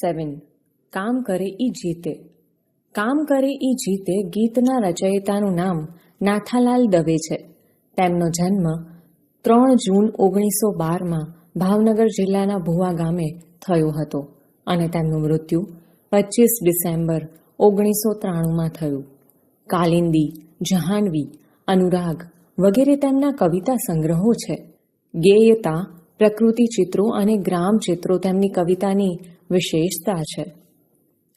7 કામ કરે ઈ જીતે. કામ કરે ઈ જીતે ગીતના રચયિતાનું નામ નાથાલાલ દવે છે. તેમનો જન્મ 3 જૂન 1912માં ભાવનગર જિલ્લાના ભુવા ગામે થયો હતો અને તેમનું મૃત્યુ 25 ડિસેમ્બર 1993માં થયું. કાલિંદી, જહાનવી, અનુરાગ વગેરે તેમના કવિતા સંગ્રહો છે. ગેયતા, પ્રકૃતિ ચિત્રો અને ગ્રામ ચિત્રો તેમની કવિતાની વિશેષતા છે.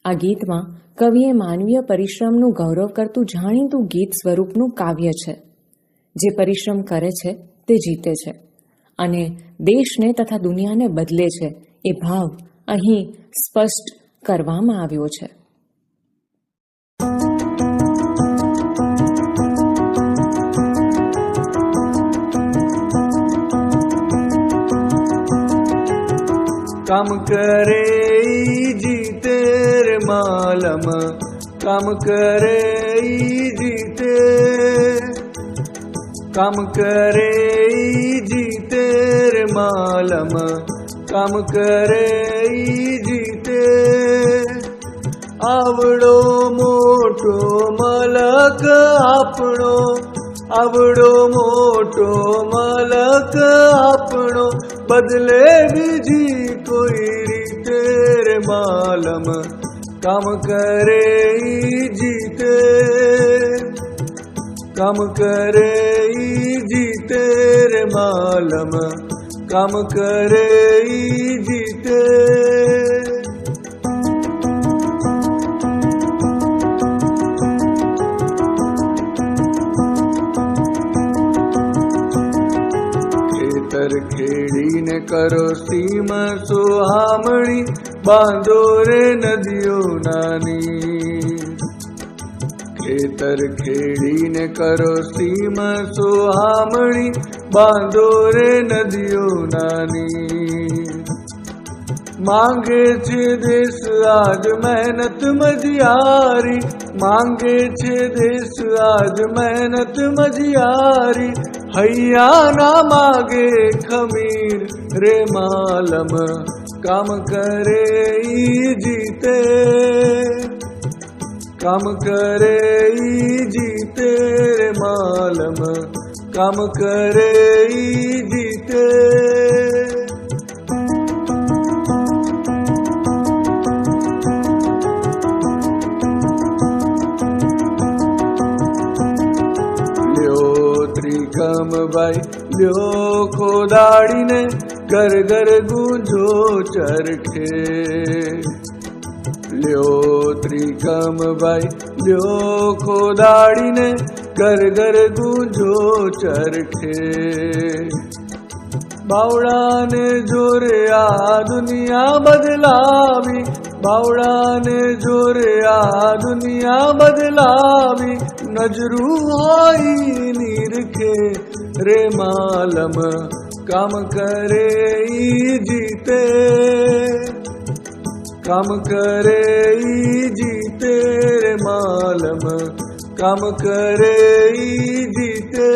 આ ગીતમાં કવિએ માનવીય પરિશ્રમનું ગૌરવ કરતું જાણીતું ગીત સ્વરૂપનું કાવ્ય છે. જે પરિશ્રમ કરે છે તે જીતે છે અને દેશને તથા દુનિયાને બદલે છે એ ભાવ અહીં સ્પષ્ટ કરવામાં આવ્યો છે. काम करे जीते रे मालम, काम करे जीते, काम करे जीते रे मालम, काम करे जीते. आवड़ो मोटो मलक आपणो, आवड़ो मोटो मलक आपणो, बदले बीजी कोई रीते रे मालम, काम करे जीते, काम करे जीते रे मालम, काम करे जीते. खेड़ी ने करो सीम सुहामणी, बांधो रे नदियों नानी. खेतर खेड़ी ने करो सीम सुहामणी, बांधो रे नदियों नानी. मांगे छे देश आज मेहनत मजियारी, मांगे छे देश आज मेहनत मजियारी. हैया ना मांगे खमीर रे मालम, काम करे जीते, काम करे जीते रे मालम, काम करे जीते. त्रिकम भाई ल्यो खोदाड़ी ने घर घर गूंजो चरखे. ल्यो त्रिकम भाई ल्यो खोदाड़ी ने घर घर गूंजो चरखे. बावड़ा ने जोरे आ दुनिया बदलावी, बावड़ा ने जोरे आ दुनिया बदलावी. नजरू आई निरखे रे मालम, काम करे जीते, काम करे जीते रे मालम, काम करे जीते.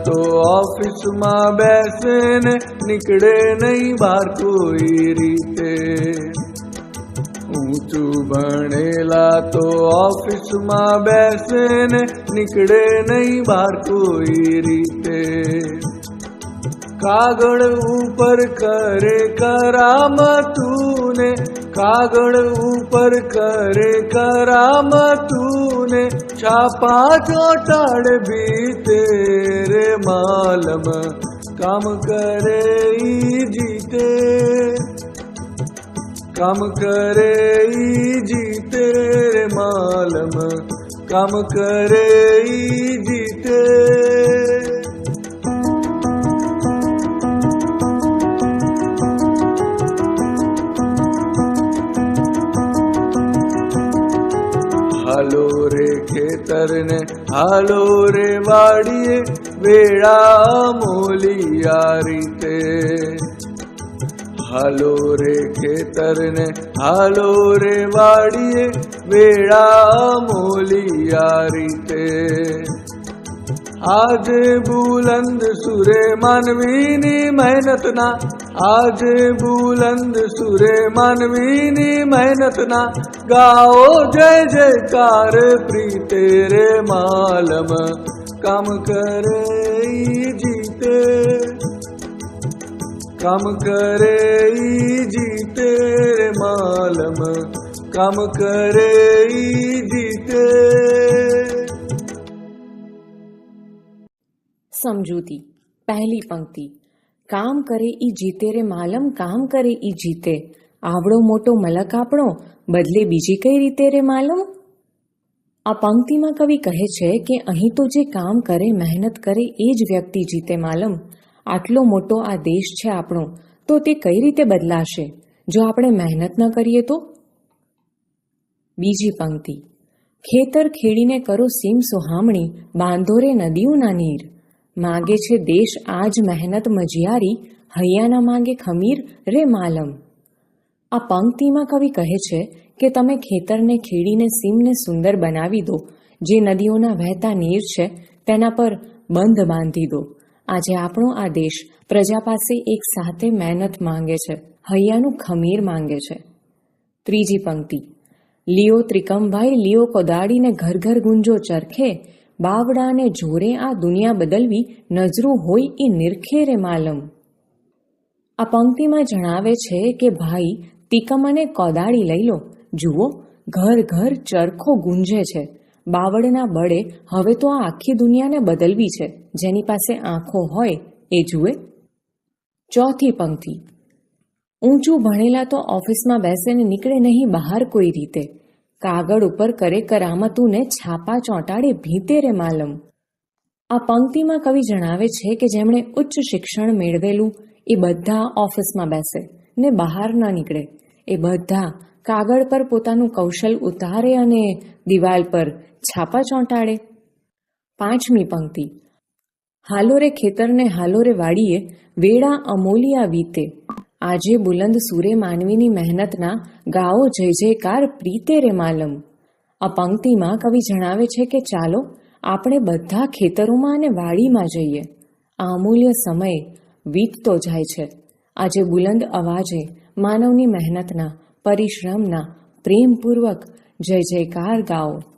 तो ऑफिस में बैसे ने निकले नहीं बाहर कोई रीते. ऊंचू बनेला तो ऑफिस में बैसे ने निकले नहीं बाहर कोई रीते. कागड़ ऊपर करे करामतूने, कागड़ ऊपर करे करामतूने. छापा चोटाड़ भी तेरे मालम, काम करे जीते, काम करे जीते रे मालम, काम करे जीते. हालो रे खेतर ने हालो रे वाड़िए, वेड़ा मोलिया रीते. હાલો રે ખેતરને હાલો રે વાડીએ, વેળા મોલિયા રીતે. આજે બુલંદ સુરે માનવીની મહેનતના, આજે બુલંદ સુરે માનવીની મહેનતના, ગાઓ જય જયકાર પ્રીતે રે માલમ. કામ કરે ઈ જીતે, કામ કરે ઈ જીતે રે માલમ. કામ કરે ઈ જીતે. સમજૂતી. પહેલી પંક્તિ. કામ કરે ઈ જીતે રે માલમ, કામ કરે ઈ જીતે. આવડો મોટો મલક આપણો, બદલે બીજી કઈ રીતે રે માલમ. આ પંક્તિમાં કવિ કહે છે કે અહીં તો જે કામ કરે, મહેનત કરે એ જ વ્યક્તિ જીતે માલમ. આટલો મોટો આ દેશ છે આપણો, તો તે કઈ રીતે બદલાશે જો આપણે મહેનત ન કરીએ તો. બીજી પંક્તિ. ખેતર ખેડીને કરો સીમ સુહામણી, બાંધો રે નદીઓના નીર. માગે છે દેશ આજ મહેનત મજિયારી, હૈયાના માંગે ખમીર રે માલમ. આ પંક્તિમાં કવિ કહે છે કે તમે ખેતરને ખેડીને સીમને સુંદર બનાવી દો, જે નદીઓના વહેતા નીર છે તેના પર બંધ બાંધી દો. આજે આપણો આ દેશ પ્રજા પાસે એક સાથે મહેનત માંગે છે, હૈયાનું ખમીર માંગે છે. ત્રીજી પંક્તિ. લિયો ત્રિકમભાઈ લિયો કોદાડીને ઘર ઘર ગુંજો ચરખે, બાવડાને જોરે આ દુનિયા બદલવી, નજરું હોય એ નિરખે રે માલમ. આ પંક્તિમાં જણાવે છે કે ભાઈ તિકમ અને કોદાળી લઈ લો, જુઓ ઘર ઘર ચરખો ગુંજે છે. બાવળના બળે હવે તો આ આખી દુનિયાને બદલવી છે, જેની પાસે આંખો હોય એ જુએ. ચોથી પંક્તિ. ઊંચું ભણેલા તો ઓફિસમાં બેસીને નીકળે નહીં બહાર કોઈ રીતે, કાગળ ઉપર કરે કરામતું ને છાપા ચોંટાડે ભીતે રે માલમ. આ પંક્તિમાં કવિ જણાવે છે કે જેમણે ઉચ્ચ શિક્ષણ મેળવેલું એ બધા ઓફિસમાં બેસે ને બહાર ન નીકળે. એ બધા કાગળ પર પોતાનું કૌશલ ઉતારે અને દિવાલ પર છાપા ચોંટાડે. પાંચમી પંક્તિ. હાલો રે ખેતરને હાલો રે વાડીએ, વેળા અમોલિયા વીતે. આજે બુલંદ સુરે માનવીની મહેનતના, ગાઓ જય જયકાર પ્રીતે રે માલમ. આ પંક્તિમાં કવિ જણાવે છે કે ચાલો આપણે બધા ખેતરોમાં અને વાડીમાં જઈએ. આ અમૂલ્ય સમય વીતતો જાય છે. આજે બુલંદ અવાજે માનવની મહેનતના, પરિશ્રમના પ્રેમપૂર્વક જય જયકાર ગાઓ.